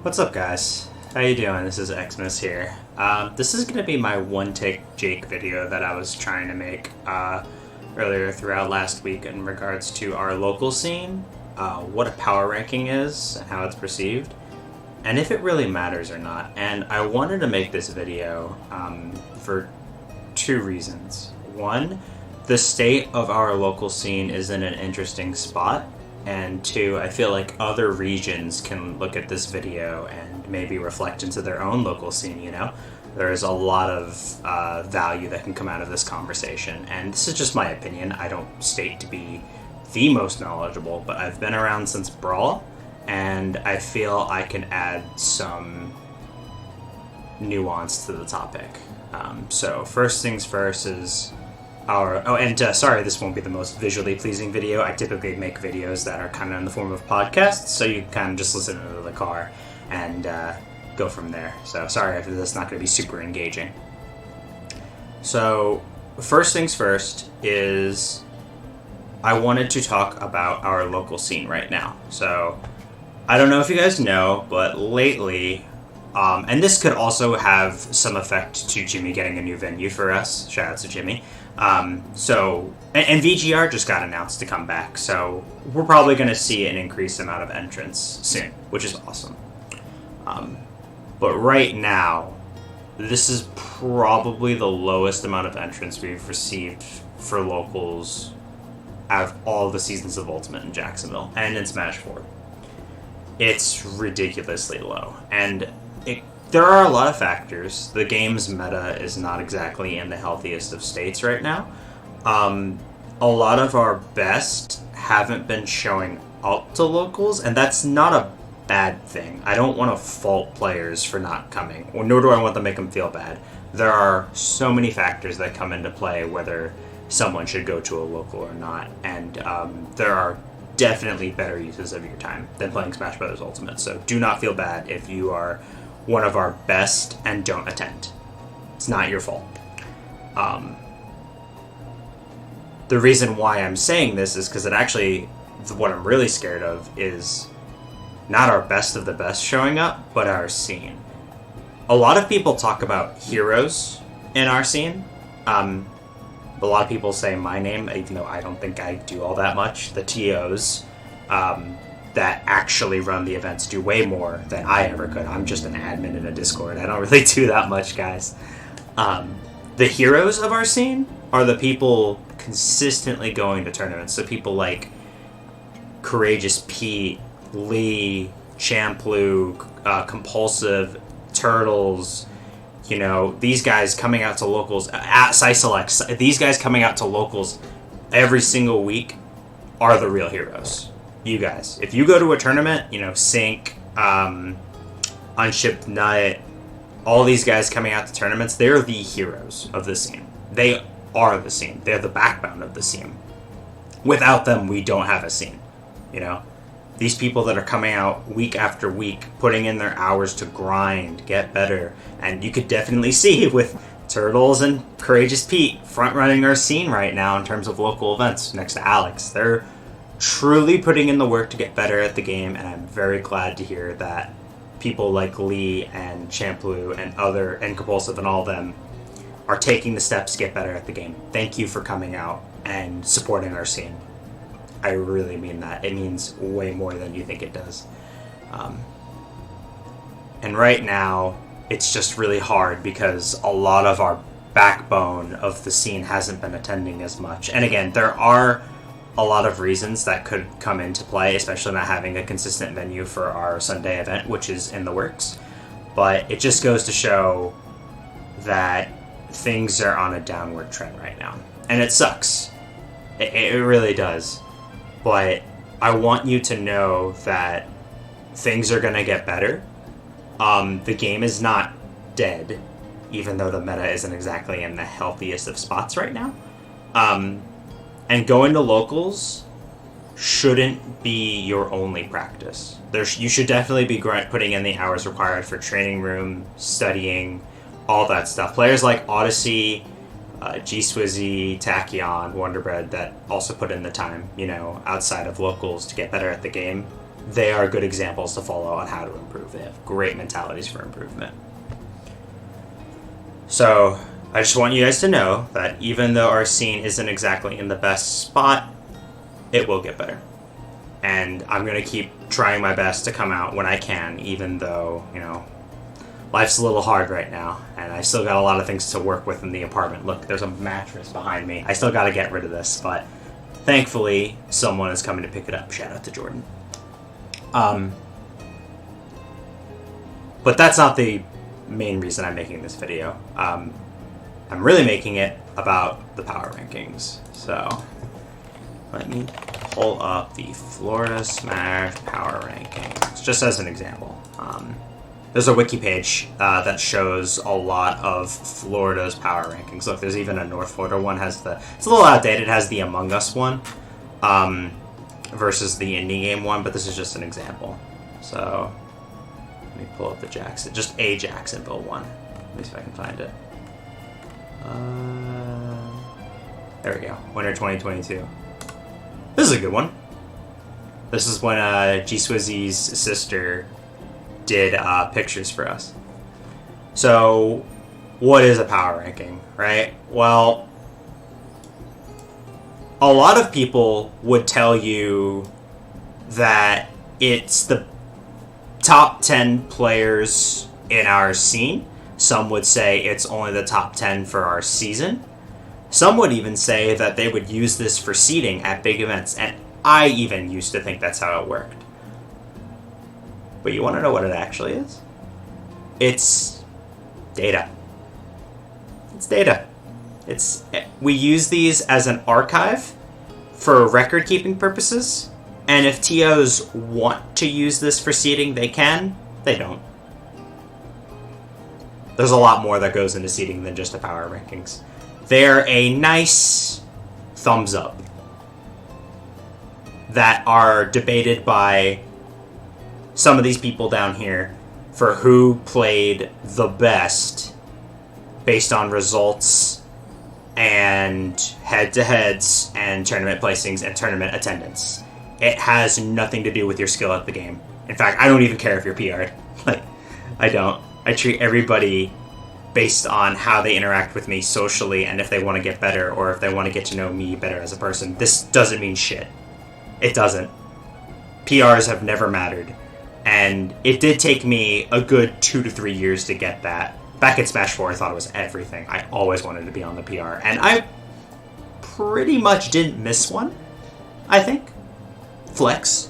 What's up, guys? How you doing? This is Xmas here. This is going to be my one-take Jake video that I was trying to make earlier throughout last week in regards to our local scene, what a power ranking is, and how it's perceived, and if it really matters or not. And I wanted to make this video for two reasons. One, the state of our local scene is in an interesting spot. And two, I feel like other regions can look at this video and maybe reflect into their own local scene, you know? There's a lot of value that can come out of this conversation. And this is just my opinion. I don't state to be the most knowledgeable, but I've been around since Brawl, and I feel I can add some nuance to the topic. So first things first is... sorry, this won't be the most visually pleasing video. I typically make videos that are kind of in the form of podcasts, so you can kind of just listen to the car and go from there. So sorry if this is not going to be super engaging. So first things first is I wanted to talk about our local scene right now. So I don't know if you guys know, but lately... and this could also have some effect to Jimmy getting a new venue for us. Shout out to Jimmy. And VGR just got announced to come back, so we're probably going to see an increased amount of entrants soon, which is awesome. But right now, this is probably the lowest amount of entrants we've received for locals out of all the seasons of Ultimate in Jacksonville and in Smash 4. It's ridiculously low, and there are a lot of factors. The game's meta is not exactly in the healthiest of states right now. A lot of our best haven't been showing up to locals, and that's not a bad thing. I don't want to fault players for not coming, or nor do I want to make them feel bad. There are so many factors that come into play whether someone should go to a local or not, and there are definitely better uses of your time than playing Smash Bros. Ultimate, so do not feel bad if you are one of our best and don't attend. It's not your fault. The reason why I'm saying this is because it actually, what I'm really scared of is not our best of the best showing up, but our scene. A lot of people talk about heroes in our scene. A lot of people say my name, even though I don't think I do all that much. The TOs, that actually run the events do way more than I ever could. I'm just an admin in a Discord. I don't really do that much, guys. The heroes of our scene are the people consistently going to tournaments. So people like Courageous Pete, Lee, Champlu, Compulsive, Turtles, you know, these guys coming out to locals, at Syselect, these guys coming out to locals every single week are the real heroes. You guys, if you go to a tournament, you know, Sync, Unshipped Nut, all these guys coming out to tournaments, they're the heroes of the scene. They are the scene. They're the backbone of the scene. Without them, we don't have a scene, you know? These people that are coming out week after week, putting in their hours to grind, get better, and you could definitely see with Turtles and Courageous Pete front-running our scene right now in terms of local events next to Alex. They're truly putting in the work to get better at the game, and I'm very glad to hear that people like Lee and Champlu and Compulsive and all of them are taking the steps to get better at the game. Thank you for coming out and supporting our scene. I really mean that. It means way more than you think it does. And right now, it's just really hard because a lot of our backbone of the scene hasn't been attending as much. And again, there are a lot of reasons that could come into play, especially not having a consistent venue for our Sunday event, which is in the works. But it just goes to show that things are on a downward trend right now. And it sucks. It really does. But I want you to know that things are going to get better. The game is not dead, even though the meta isn't exactly in the healthiest of spots right now. And going to locals shouldn't be your only practice. You should definitely be putting in the hours required for training room, studying, all that stuff. Players like Odyssey, G Swizzy, Tachyon, Wonderbread that also put in the time, you know, outside of locals to get better at the game. they are good examples to follow on how to improve. They have great mentalities for improvement. So I just want you guys to know that even though our scene isn't exactly in the best spot, it will get better. And I'm going to keep trying my best to come out when I can, even though, you know, life's a little hard right now, and I still got a lot of things to work with in the apartment. Look, there's a mattress behind me. I still got to get rid of this, but thankfully, someone is coming to pick it up. Shout out to Jordan. But that's not the main reason I'm making this video. I'm really making it about the power rankings. So let me pull up the Florida Smash power rankings, just as an example. There's a wiki page that shows a lot of Florida's power rankings. Look, there's even a North Florida one. It's a little outdated. It has the Among Us one versus the indie game one, but this is just an example. So let me pull up the just a Jacksonville one. Let me see if I can find it. There we go. Winter 2022. This is a good one. This is when G Swizzy's sister did pictures for us. So, what is a power ranking, right? Well, a lot of people would tell you that it's the top 10 players in our scene. Some would say it's only the top 10 for our season. Some would even say that they would use this for seeding at big events, and I even used to think that's how it worked. But you want to know what it actually is? It's data. It's data. We use these as an archive for record-keeping purposes, and if TOs want to use this for seeding, they can. They don't. There's a lot more that goes into seeding than just the power rankings. They're a nice thumbs up that are debated by some of these people down here for who played the best based on results and head-to-heads and tournament placings and tournament attendance. It has nothing to do with your skill at the game. In fact, I don't even care if you're PR'd. I don't. I treat everybody based on how they interact with me socially and if they want to get better or if they want to get to know me better as a person. This doesn't mean shit. It doesn't. PRs have never mattered. And it did take me a good 2 to 3 years to get that. Back in Smash 4, I thought it was everything. I always wanted to be on the PR. And I pretty much didn't miss one, I think. Flex.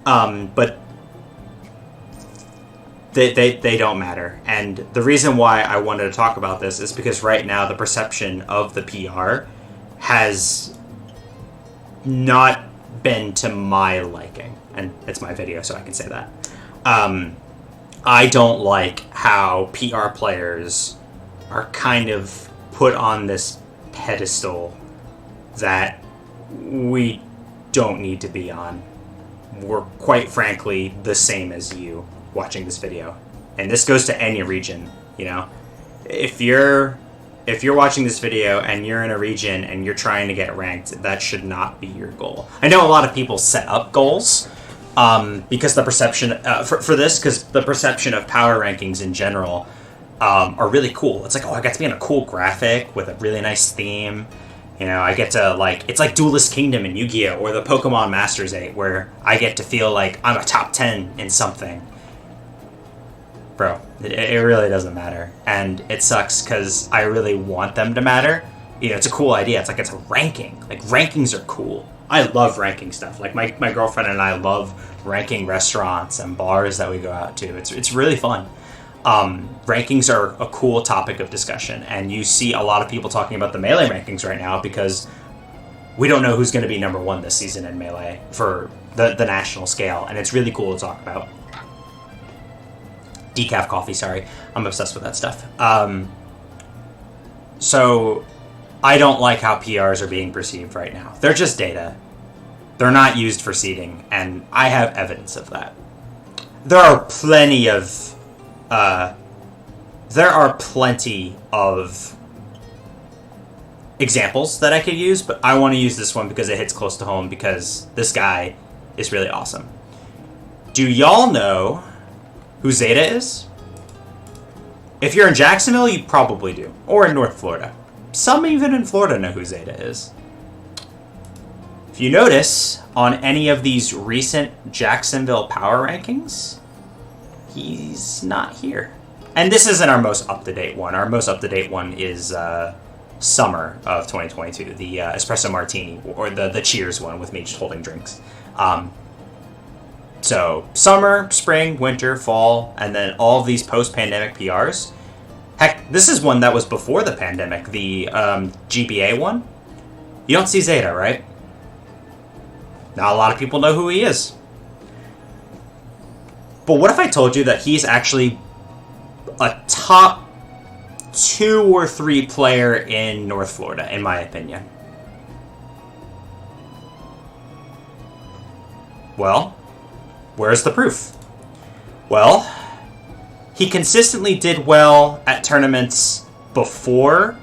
But they don't matter. And the reason why I wanted to talk about this is because right now the perception of the PR has not been to my liking. And it's my video, so I can say that. I don't like how PR players are kind of put on this pedestal that we don't need to be on. We're quite frankly the same as you watching this video. And this goes to any region, you know? If you're watching this video and you're in a region and you're trying to get ranked, that should not be your goal. I know a lot of people set up goals because the perception for this, because the perception of power rankings in general are really cool. It's like, oh, I got to be in a cool graphic with a really nice theme. You know, I get to, like, it's like Duelist Kingdom in Yu-Gi-Oh! Or the Pokemon Masters 8, where I get to feel like I'm a top 10 in something. Bro, it really doesn't matter. And it sucks because I really want them to matter. You know, it's a cool idea. It's like, it's a ranking. Like, rankings are cool. I love ranking stuff. Like, my girlfriend and I love ranking restaurants and bars that we go out to. It's really fun. Rankings are a cool topic of discussion, and you see a lot of people talking about the Melee rankings right now because we don't know who's going to be number one this season in Melee for the national scale, and it's really cool to talk about. Decaf coffee, sorry. I'm obsessed with that stuff. So I don't like how PRs are being perceived right now. They're just data. They're not used for seeding, and I have evidence of that. There are plenty of examples that I could use, but I want to use this one because it hits close to home because this guy is really awesome. Do y'all know who Zeta is? If you're in Jacksonville, you probably do. Or in North Florida. Some even in Florida know who Zeta is. If you notice, on any of these recent Jacksonville power rankings, he's not here. And this isn't our most up-to-date one. Our most up-to-date one is summer of 2022, the espresso martini, or the cheers one with me just holding drinks. So summer, spring, winter, fall, and then all of these post-pandemic PRs. Heck, this is one that was before the pandemic, the GBA one. You don't see Zeta, right? Not a lot of people know who he is. But what if I told you that he's actually a top 2 or 3 player in North Florida, in my opinion? Well, where's the proof? Well, he consistently did well at tournaments before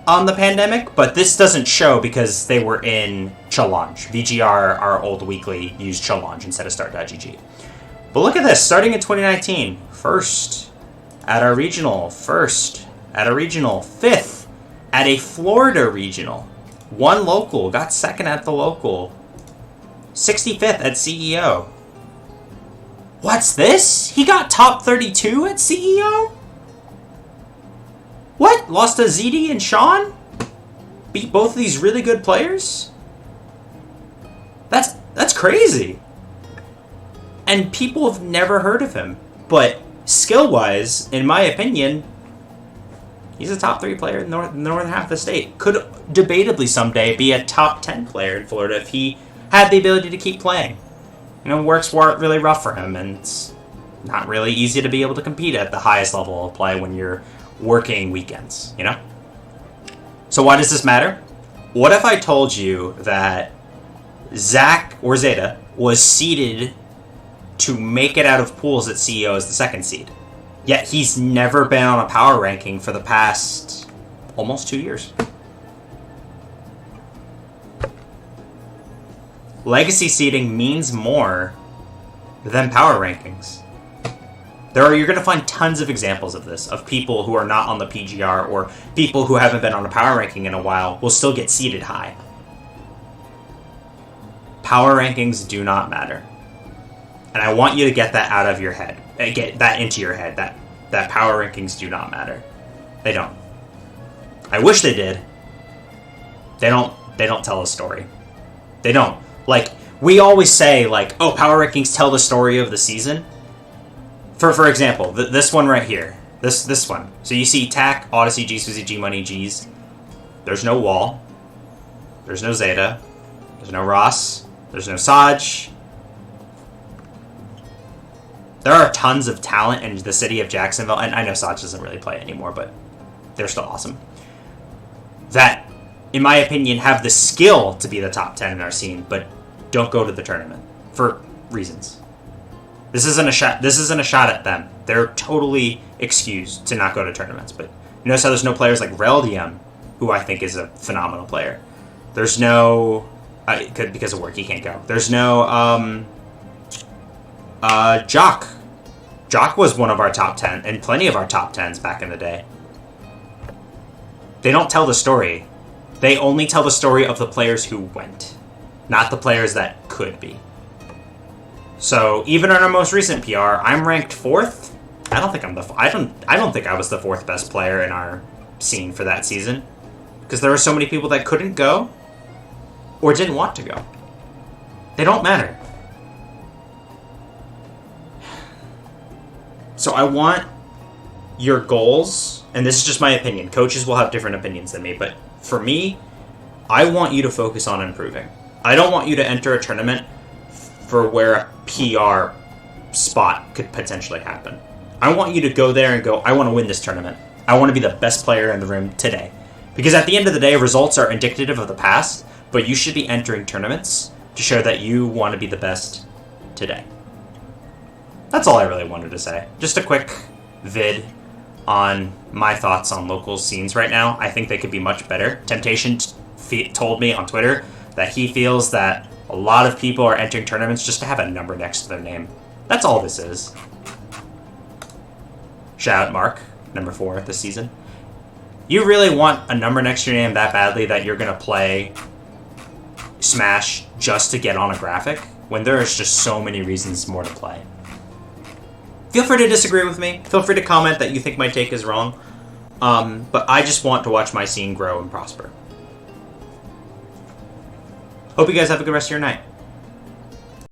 the pandemic, but this doesn't show because they were in Challenge. VGR, our old weekly, used Challenge instead of Start.gg. But look at this, starting in 2019, first at our regional, first at a regional, 5th at a Florida regional, 1 local, got 2nd at the local, 65th at CEO. What's this? He got top 32 at CEO? What? Lost to ZD and Sean? Beat both of these really good players? That's crazy. And people have never heard of him. But skill-wise, in my opinion, he's a top 3 player in the northern half of the state. Could debatably someday be a top 10 player in Florida if he had the ability to keep playing. You know, work's really rough for him, and it's not really easy to be able to compete at the highest level of play when you're working weekends, you know? So why does this matter? What if I told you that Zach, or Zeta, was seeded to make it out of pools at CEO as the 2nd seed? Yet he's never been on a power ranking for the past almost 2 years. Legacy seeding means more than power rankings. You're going to find tons of examples of this, of people who are not on the PGR or people who haven't been on a power ranking in a while will still get seeded high. Power rankings do not matter. And I want you to get that out of your head. Get that into your head, that power rankings do not matter. They don't. I wish they did. They don't tell a story. They don't. Like, we always say, like, oh, power rankings tell the story of the season. For example, this one right here. This one. So you see TAC, Odyssey, G Suzy, G Money, G's. There's no Wall. There's no Zeta. There's no Ross. There's no Saj. There are tons of talent in the city of Jacksonville, and I know Saj doesn't really play anymore, but they're still awesome. That, in my opinion, have the skill to be the top 10 in our scene, but don't go to the tournament for reasons. This isn't a shot at them. They're totally excused to not go to tournaments. But you notice how there's no players like Reldium, who I think is a phenomenal player. There's no because of work he can't go. There's no Jock. Jock was one of our top 10 and plenty of our top 10s back in the day. They don't tell the story. They only tell the story of the players who went, not the players that could be. So even on our most recent PR, I'm ranked 4th. I don't think I was the 4th best player in our scene for that season, because there were so many people that couldn't go or didn't want to go. They don't matter. So I want your goals, and this is just my opinion. Coaches will have different opinions than me, but for me, I want you to focus on improving. I don't want you to enter a tournament for where a PR spot could potentially happen. I want you to go there and go, I want to win this tournament. I want to be the best player in the room today. Because at the end of the day, results are indicative of the past, but you should be entering tournaments to show that you want to be the best today. That's all I really wanted to say. Just a quick vid on my thoughts on local scenes right now. I think they could be much better. Temptation told me on Twitter that he feels that a lot of people are entering tournaments just to have a number next to their name. That's all this is. Shout out Mark, number 4 this season. You really want a number next to your name that badly that you're going to play Smash just to get on a graphic, when there is just so many reasons more to play. Feel free to disagree with me. Feel free to comment that you think my take is wrong. But I just want to watch my scene grow and prosper. Hope you guys have a good rest of your night.